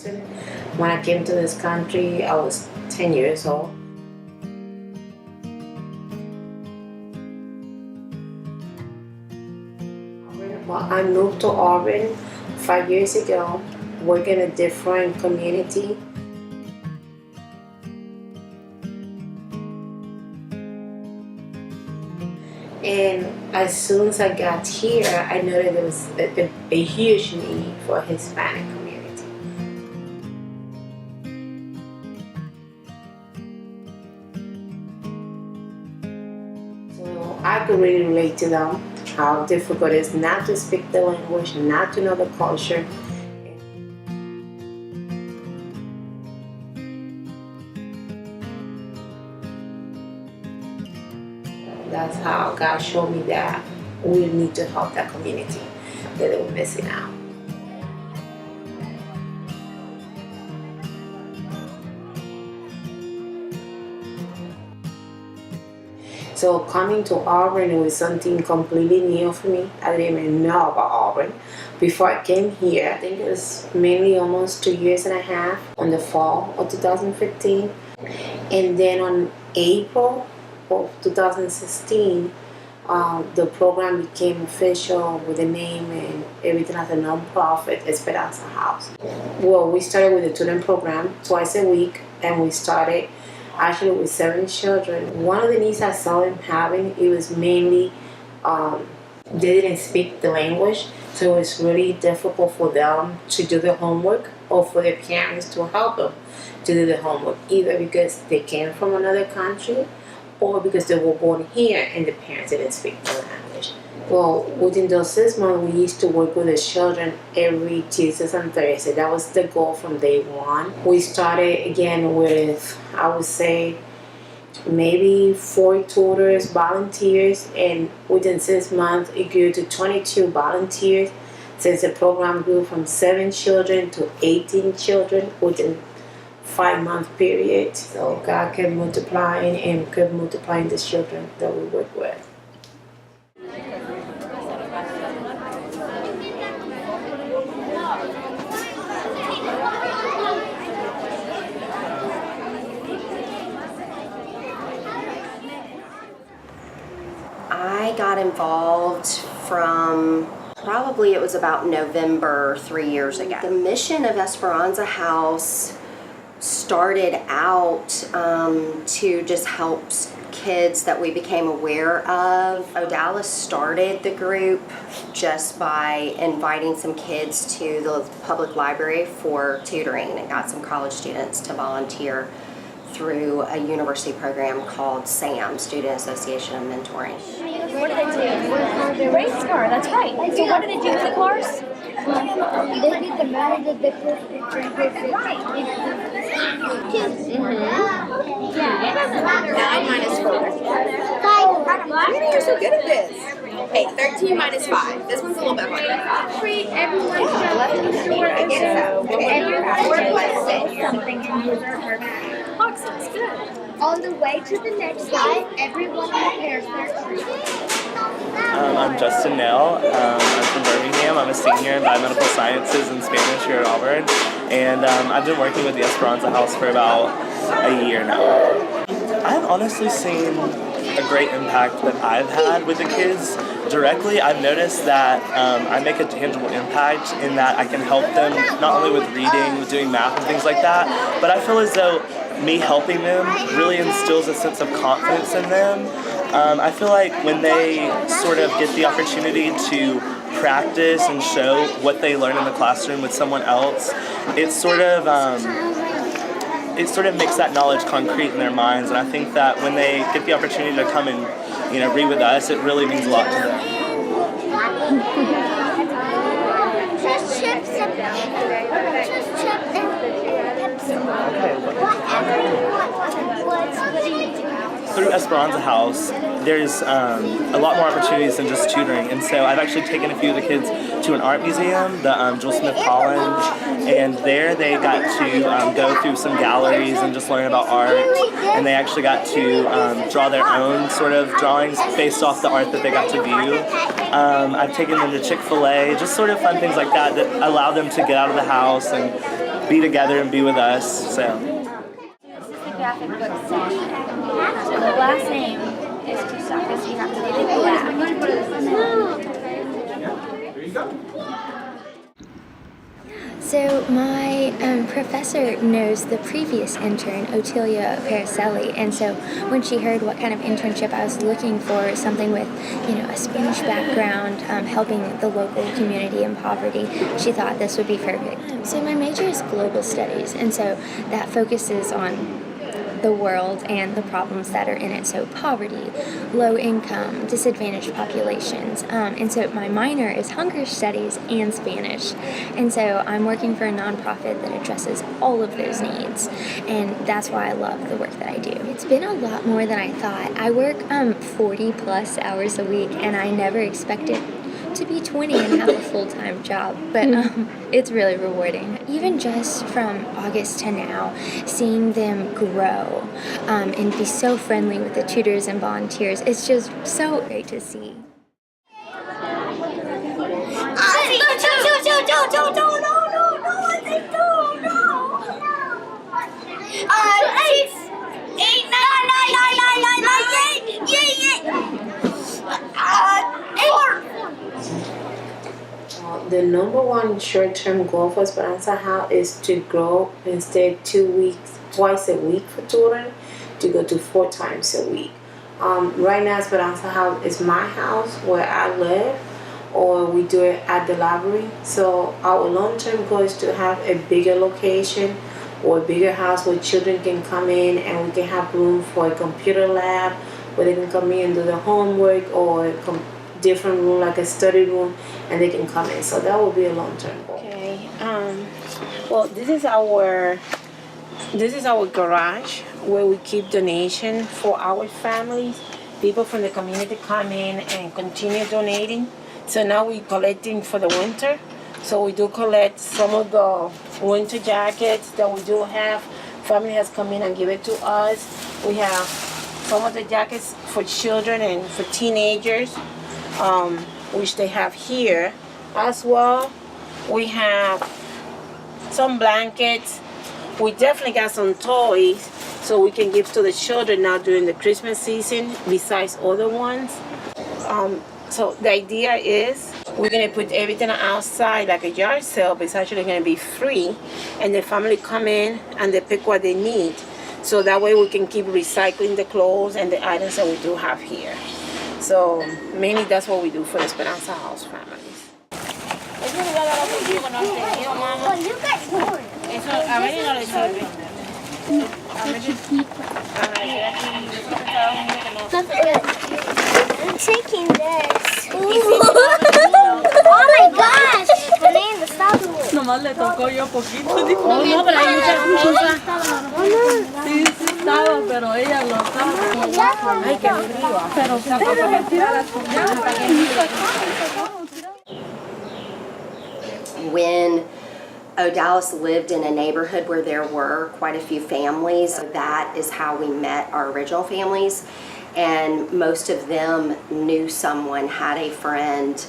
When I came to this country, I was 10 years old. Well, I moved to Auburn 5 years ago, working in a different community. And as soon as I got here, I noticed there was a huge need for a Hispanic community. So I could really relate to them, how difficult it is not to speak the language, not to know the culture. That's how God showed me that we need to help that community that they were missing out. So coming to Auburn was something completely new for me. I didn't even know about Auburn. Before I came here, I think it was mainly almost 2 years and a half, on the fall of 2015. And then on April of 2016, the program became official with the name and everything as a non-profit, Esperanza House. Well, we started with the student program twice a week, and we started actually with 7 children. One of the needs I saw them having, it was mainly they didn't speak the language, so it was really difficult for them to do the homework or for their parents to help them to do the homework, either because they came from another country or because they were born here and the parents didn't speak the language. Well, within those 6 months, we used to work with the children every Tuesdays and Thursdays. That was the goal from day one. We started again with, I would say, maybe 4 tutors, volunteers, and within 6 months, it grew to 22 volunteers. Since the program grew from 7 children to 18 children within 5-month period. So God kept multiplying and kept multiplying the children that we work with. I got involved from probably it was about November 3 years ago. The mission of Esperanza House started out to just help kids that we became aware of. Odalys started the group just by inviting some kids to the public library for tutoring and got some college students to volunteer through a university program called SAM, Student Association of Mentoring. What did they do? Race car, that's right. So what did they do with the cars? They did the matter that they put right. Yeah. 9 minus 4. You're so good at this. Hey, 13 minus 5. This one's a little bit harder. Treat everyone I get so. something and use our purpose. Excellent, good. On the way to the next slide, everyone prepares their treat. I'm Justin Nail. I'm from Birmingham. I'm a senior in biomedical sciences and Spanish here at Auburn. And I've been working with the Esperanza House for about a year now. I've honestly seen a great impact that I've had with the kids. Directly, I've noticed that I make a tangible impact in that I can help them not only with reading, with doing math and things like that, but I feel as though me helping them really instills a sense of confidence in them. I feel like when they sort of get the opportunity to practice and show what they learn in the classroom with someone else, it sort of makes that knowledge concrete in their minds. And I think that when they get the opportunity to come and read with us, it really means a lot to them. Just chips and Pepsi. Whatever you want. What do you do? through Esperanza House, there's a lot more opportunities than just tutoring. And so I've actually taken a few of the kids to an art museum, the Joel Smith College, and there they got to go through some galleries and just learn about art. And they actually got to draw their own sort of drawings based off the art that they got to view. I've taken them to Chick-fil-A, just sort of fun things like that that allow them to get out of the house and be together and be with us. So. This is the graphic book section. So the last name is Tusaka, so you have to do the graph. There you go. So my professor knows the previous intern, Otilia Paracelli, and so when she heard what kind of internship I was looking for, something with, a Spanish background, helping the local community in poverty, she thought this would be perfect. So my major is global studies, and so that focuses on the world and the problems that are in it. So poverty, low income, disadvantaged populations. And so my minor is hunger studies and Spanish. And so I'm working for a nonprofit that addresses all of those needs. And that's why I love the work that I do. It's been a lot more than I thought. I work 40 plus hours a week, and I never expected to be 20 and have a full-time job, but it's really rewarding. Even just from August to now, seeing them grow and be so friendly with the tutors and volunteers, it's just so great to see. The number one short-term goal for Esperanza House is to grow instead twice a week for tutoring, to go to 4 times a week. Right now, Esperanza House is my house where I live, or we do it at the library. So our long-term goal is to have a bigger location or a bigger house where children can come in and we can have room for a computer lab where they can come in and do their homework, or different room like a study room, and they can come in. So that will be a long-term goal. Okay. Well, this is our garage where we keep donation for our families. People from the community come in and continue donating. So now we're collecting for the winter. So we do collect some of the winter jackets that we do have. Family has come in and give it to us. We have some of the jackets for children and for teenagers, which they have here as well. We have some blankets. We definitely got some toys so we can give to the children now during the Christmas season, besides other ones. So the idea is we're gonna put everything outside like a yard sale, but it's actually gonna be free, and the family come in and they pick what they need. So that way we can keep recycling the clothes and the items that we do have here. So mainly that's what we do for the Esperanza House families. I'm taking this. Oh my gosh! Fernanda, stop. Nomás le tocó yo poquito. Oh, no, pero hay muchas cosas. Sí, sí estaba, pero ella lo estaba. Ay, qué frío. Pero tampoco me tira la comida. When Odalys lived in a neighborhood where there were quite a few families, that is how we met our original families. And most of them knew someone, had a friend,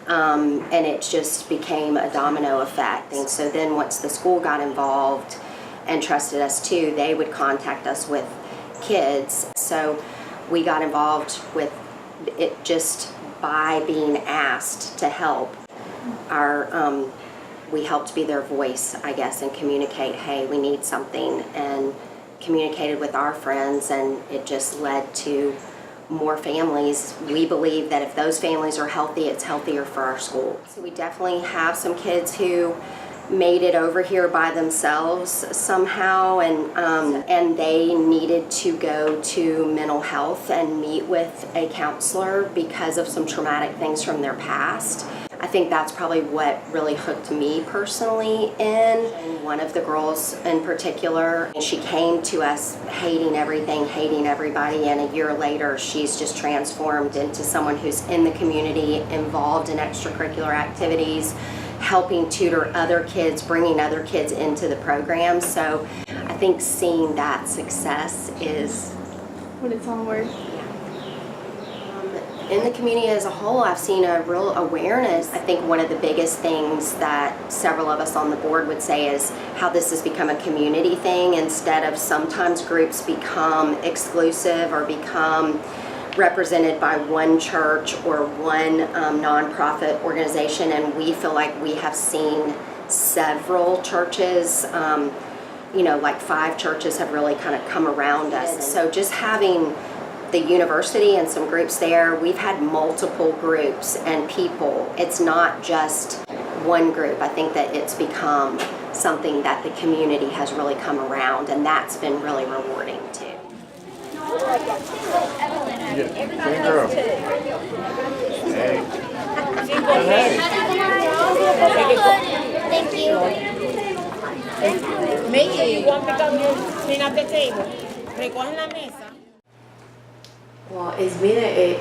and it just became a domino effect. And so then once the school got involved and trusted us too, they would contact us with kids. So we got involved with it just by being asked to help. We helped be their voice, I guess, and communicate, hey, we need something, and communicated with our friends, and it just led to more families. We believe that if those families are healthy, it's healthier for our school. So we definitely have some kids who made it over here by themselves somehow, and they needed to go to mental health and meet with a counselor because of some traumatic things from their past. I think that's probably what really hooked me personally in. And one of the girls in particular, she came to us hating everything, hating everybody, and a year later she's just transformed into someone who's in the community, involved in extracurricular activities, helping tutor other kids, bringing other kids into the program. So I think seeing that success is what it's all worth. In the community as a whole, I've seen a real awareness. I think one of the biggest things that several of us on the board would say is how this has become a community thing instead of sometimes groups become exclusive or become represented by one church or one nonprofit organization, and we feel like we have seen several churches, like 5 churches have really kind of come around us. So just having the university and some groups there, we've had multiple groups and people. It's not just one group. I think that it's become something that the community has really come around, and that's been really rewarding too. Thank you. Maybe you want to come clean up the table. Recogen la mesa. Well, it's been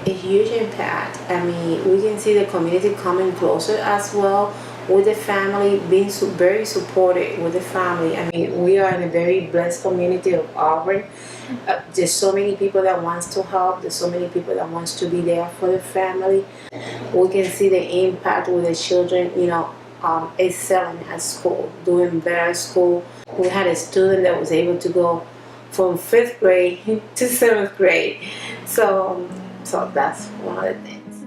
a huge impact. I mean, we can see the community coming closer as well with the family, being very supported with the family. I mean, we are in a very blessed community of Auburn. There's so many people that wants to help. There's so many people that wants to be there for the family. We can see the impact with the children, excelling at school, doing better at school. We had a student that was able to go from 5th grade to 7th grade. So that's one of the things.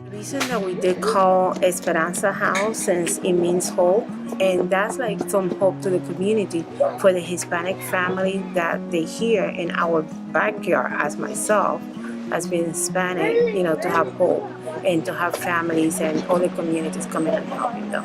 The reason that we did call Esperanza House, since it means hope, and that's like some hope to the community for the Hispanic family that they hear in our backyard, as myself, as being Hispanic, to have hope and to have families and other communities coming and helping them.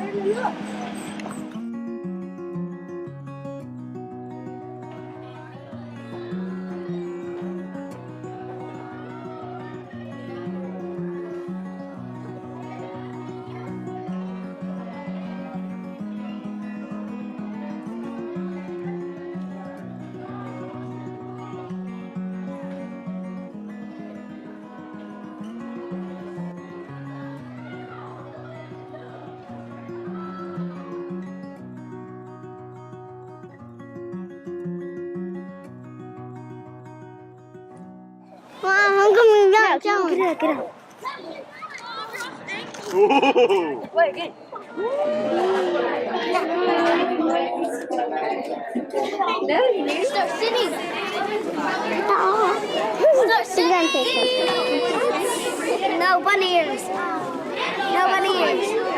Mom, I'm coming down. Get out. Wait, again. No, start sitting. Start sitting. No bunny ears. No bunny ears.